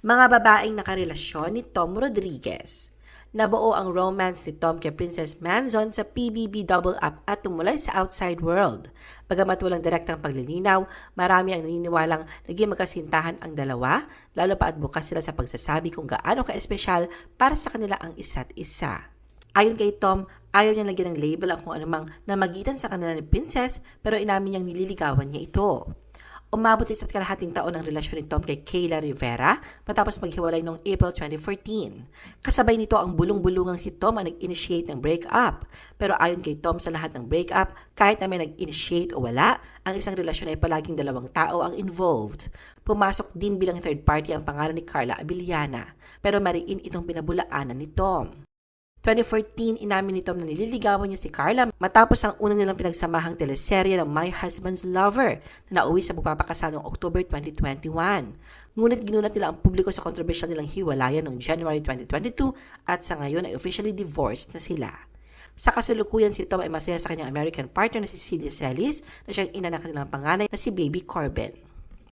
Mga babaeng nakarelasyon ni Tom Rodriguez. Nabuo ang romance ni Tom kay Princess Manzon sa PBB Double Up at tumulay sa outside world. Bagamat walang direktang paglilinaw, marami ang naniniwalang naging magkasintahan ang dalawa, lalo pa at bukas sila sa pagsasabi kung gaano ka-espesyal para sa kanila ang isa't isa. Ayon kay Tom, ayaw niya lagyan ng label ang kung anumang namagitan sa kanila ni Princess pero inamin niyang nililigawan niya ito. Umabot sa 1.5 taon ang relasyon ni Tom kay Kayla Rivera matapos maghiwalay noong April 2014. Kasabay nito ang bulong-bulungang si Tom ang nag-initiate ng breakup. Pero ayon kay Tom, sa lahat ng breakup, kahit na may nag-initiate o wala, ang isang relasyon ay palaging dalawang tao ang involved. Pumasok din bilang third party ang pangalan ni Carla Abiliana, pero mariin itong pinabulaanan ni Tom. 2014, inamin ni Tom na nililigawan niya si Carla matapos ang unang nilang pinagsamahang teleserye ng My Husband's Lover na nauwi sa pagpapakasal noong October 2021. Ngunit ginulat nila ang publiko sa controversial nilang hiwalayan noong January 2022 at sa ngayon ay officially divorced na sila. Sa kasalukuyan, si Tom ay masaya sa kanyang American partner na si Celia Celis na siyang ina ng kanilang panganay na si Baby Corbin.